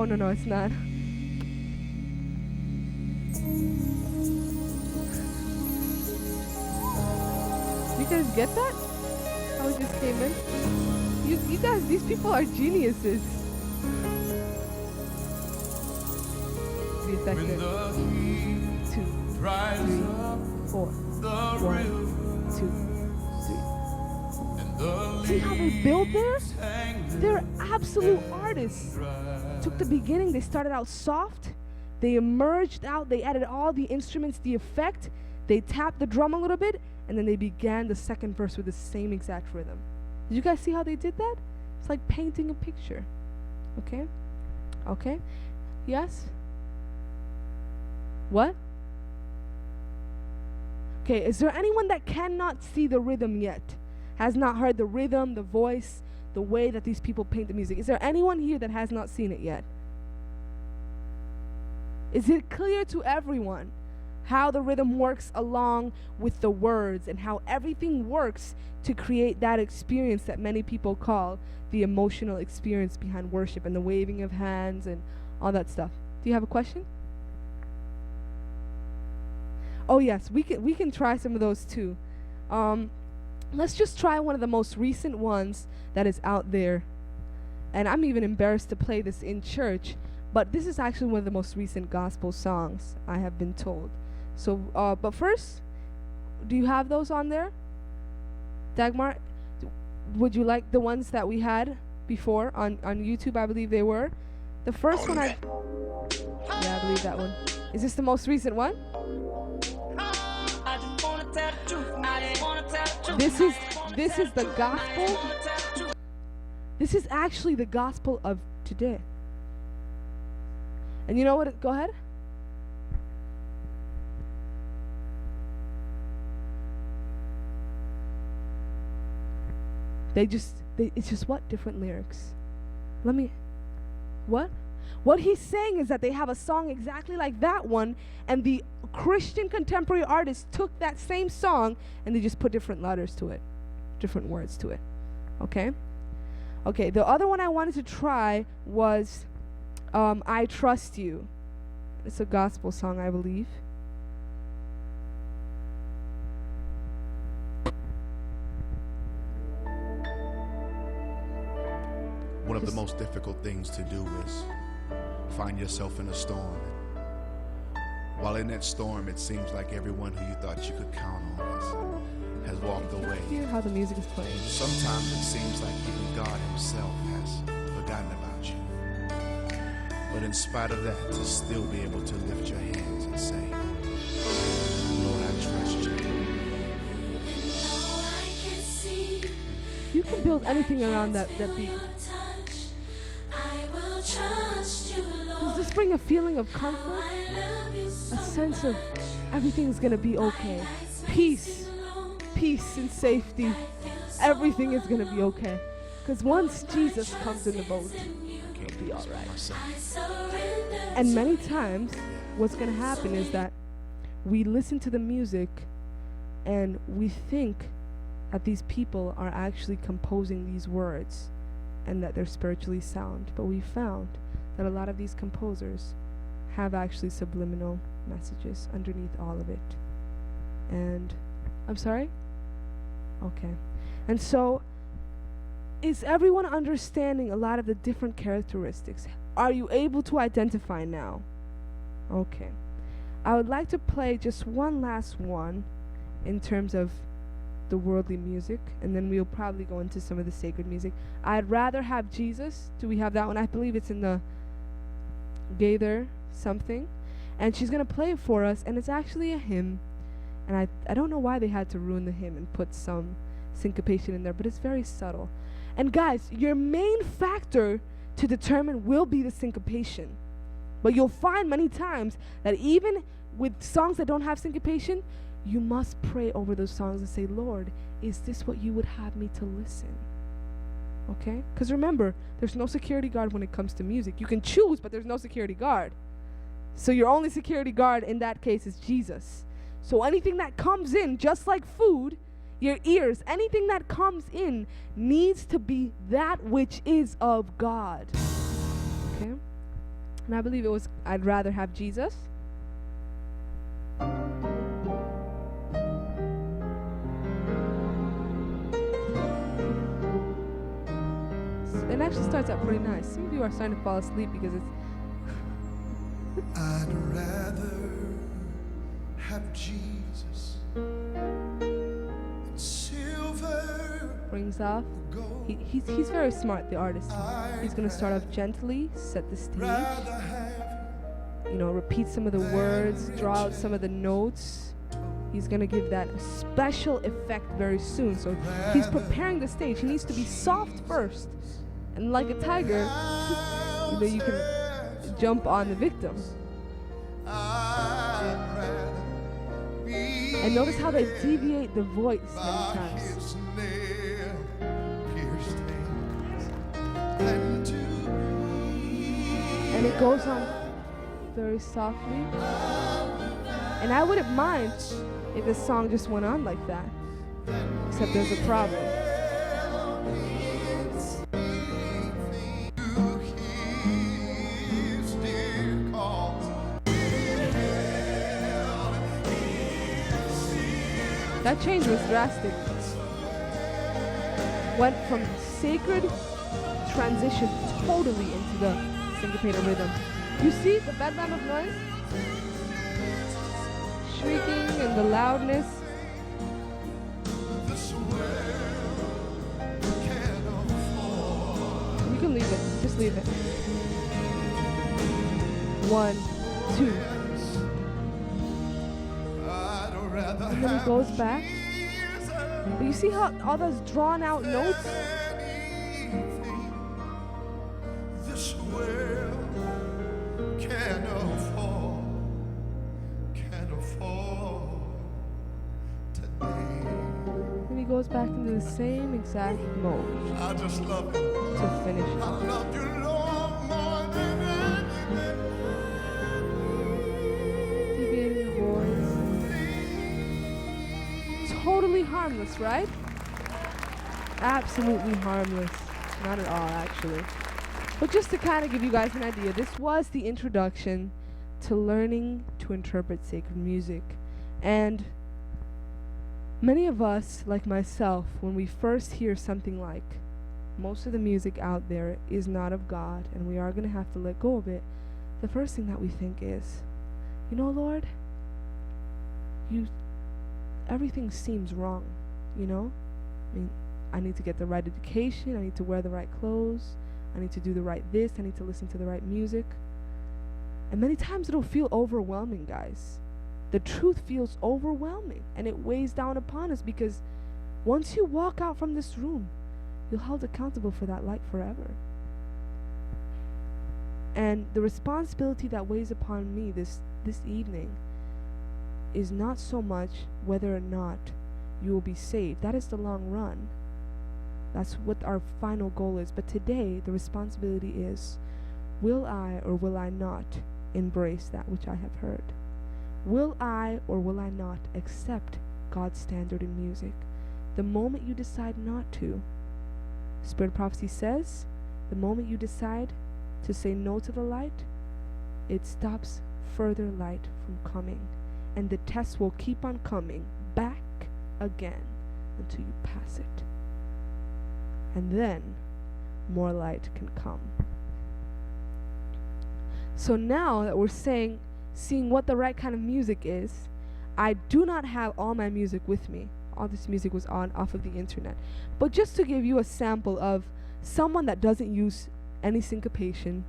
Oh, no, it's not. You guys get that? How it just came in? You guys, these people are geniuses. Be a second. 2, 3, 4. 1, 2, 3. See how they build theirs? They're absolute artists. Took the beginning, they started out soft, they emerged out, they added all the instruments, the effect, they tapped the drum a little bit, and then they began the second verse with the same exact rhythm. Did you guys see how they did that? It's like painting a picture. Okay? Okay? Yes? What? Okay, is there anyone that cannot see the rhythm yet? Has not heard the rhythm, the voice, the way that these people paint the music? Is there anyone here that has not seen it yet? Is it clear to everyone how the rhythm works along with the words and how everything works to create that experience that many people call the emotional experience behind worship and the waving of hands and all that stuff? Do you have a question? Oh yes, we can try some of those too. Let's just try one of the most recent ones that is out there. And I'm even embarrassed to play this in church, but this is actually one of the most recent gospel songs, I have been told. So, but first, do you have those on there? Dagmar, would you like the ones that we had before on YouTube? I believe they were. The first one yeah, I believe that one. Is this the most recent one? This is the gospel. This is actually the gospel of today. And you know what? Go ahead. It's just what? Different lyrics. What he's saying is that they have a song exactly like that one, and the Christian contemporary artists took that same song and they just put different letters to it, different words to it. Okay? Okay, the other one I wanted to try was I Trust You. It's a gospel song, I believe. One of the most difficult things to do is find yourself in a storm. While in that storm, it seems like everyone who you thought you could count on has walked away. Hear how the music is playing. Sometimes it seems like even God himself has forgotten about you. But in spite of that, to still be able to lift your hands and say, Lord, I trust you. You can build anything around that beat. Does this bring a feeling of comfort? A sense of everything's gonna be okay. Peace and safety. Everything is gonna be okay. Because once Jesus comes in the boat, it'll be alright. And many times, what's gonna happen is that we listen to the music and we think that these people are actually composing these words and that they're spiritually sound. But we found that a lot of these composers have actually subliminal messages underneath all of it. And I'm sorry? Okay. And so, is everyone understanding a lot of the different characteristics? Are you able to identify now? Okay. I would like to play just one last one in terms of the worldly music, and then we'll probably go into some of the sacred music. I'd rather have Jesus. Do we have that one? I believe it's in the Gaither something. And she's going to play it for us, and it's actually a hymn. And I don't know why they had to ruin the hymn and put some syncopation in there, but it's very subtle. And guys, your main factor to determine will be the syncopation. But you'll find many times that even with songs that don't have syncopation, you must pray over those songs and say, Lord, is this what you would have me to listen? Okay? Because remember, there's no security guard when it comes to music. You can choose, but there's no security guard. So your only security guard in that case is Jesus. So anything that comes in, just like food, your ears, anything that comes in needs to be that which is of God. Okay? And I believe it was I'd Rather Have Jesus. It actually starts out pretty nice. Some of you are starting to fall asleep because it's I'd rather have Jesus and silver, brings off. gold. He's very smart, the artist. He's gonna start off gently, set the stage, Rather have repeat some of the words, draw out some of the notes. He's gonna give that special effect very soon. So he's preparing the stage. He needs to be soft first. And like a tiger, you can jump on the victim. And notice how they deviate the voice many times. And it goes on very softly. And I wouldn't mind if the song just went on like that. Except there's a problem. That change was drastic. Went from sacred, transition totally into the syncopated rhythm. You see the bedlam of noise? Shrieking and the loudness. You can leave it. Just leave it. 1, 2. And then he goes back. But you see how all those drawn out notes? This world can't afford today. Then he goes back into the same exact mode I just love you. to finish I it. love you, Lord, more than anything. Deviating the voice. Totally harmless, right? Absolutely harmless. Not at all, actually. But just to kind of give you guys an idea, this was the introduction to learning to interpret sacred music. And many of us, like myself, when we first hear something like, most of the music out there is not of God, and we are going to have to let go of it, the first thing that we think is, Lord, everything seems wrong, I mean, I need to get the right education, I need to wear the right clothes, I need to do the right this, I need to listen to the right music. And many times it'll feel overwhelming, guys. The truth feels overwhelming, and it weighs down upon us because once you walk out from this room, you're held accountable for that light forever. And the responsibility that weighs upon me this evening is not so much whether or not you will be saved. That is the long run. That's what our final goal is. But today, the responsibility is, will I or will I not embrace that which I have heard? Will I or will I not accept God's standard in music? The moment you decide not to, Spirit of Prophecy says, the moment you decide to say no to the light, it stops further light from coming. And the test will keep on coming back again until you pass it. And then more light can come. So now that we're seeing what the right kind of music is, I do not have all my music with me. All this music was off of the internet. But just to give you a sample of someone that doesn't use any syncopation,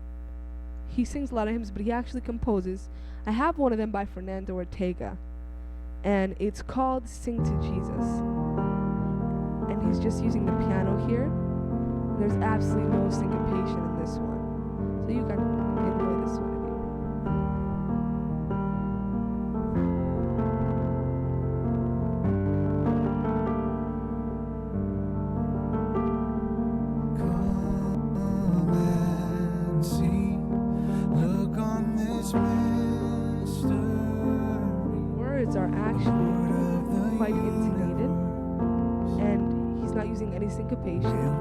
he sings a lot of hymns, but he actually composes. I have one of them by Fernando Ortega, and it's called Sing to Jesus. And he's just using the piano here. There's absolutely no syncopation in this one. So you can enjoy this one if you want. Come and see, look on this mystery. Words are actually quite intonated, and he's not using any syncopation.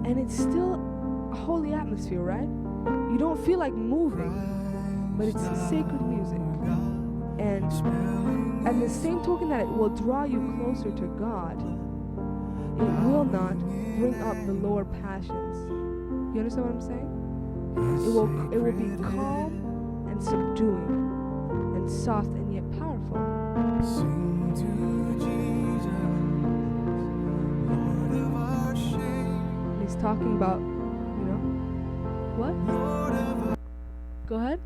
And it's still holy atmosphere, right? You don't feel like moving, but it's sacred music. And the same token that it will draw you closer to God, it will not bring up the lower passions. You understand what I'm saying? It will be calm and subduing and soft and yet powerful. Sing to Jesus, Lord of our shame. And he's talking about, what? Lord of Go ahead.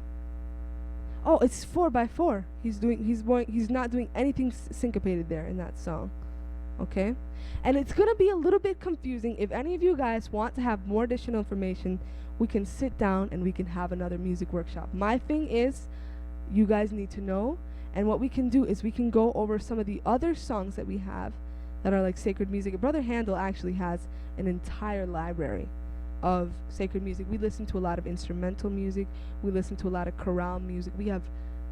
Oh, it's 4x4. He's not doing anything syncopated there in that song. Okay? And it's going to be a little bit confusing. If any of you guys want to have more additional information, we can sit down and we can have another music workshop. My thing is, you guys need to know, and what we can do is we can go over some of the other songs that we have that are like sacred music. Brother Handel actually has an entire library of sacred music. We listen to a lot of instrumental music. We listen to a lot of chorale music. We have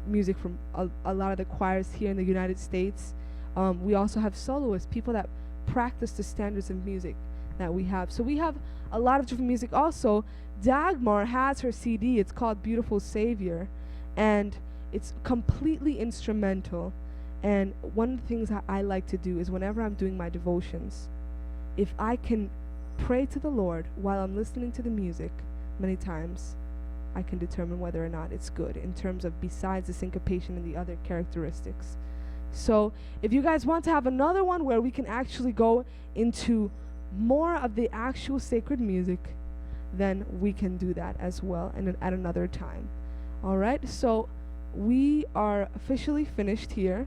music from a lot of the choirs here in the United States. We also have soloists, people that practice the standards of music that we have. So we have a lot of different music. Also, Dagmar has her CD. It's called Beautiful Savior, and it's completely instrumental. And one of the things that I like to do is whenever I'm doing my devotions, if I can pray to the Lord while I'm listening to the music, many times I can determine whether or not it's good in terms of besides the syncopation and the other characteristics. So if you guys want to have another one where we can actually go into more of the actual sacred music, then we can do that as well and at another time. All right, so we are officially finished here.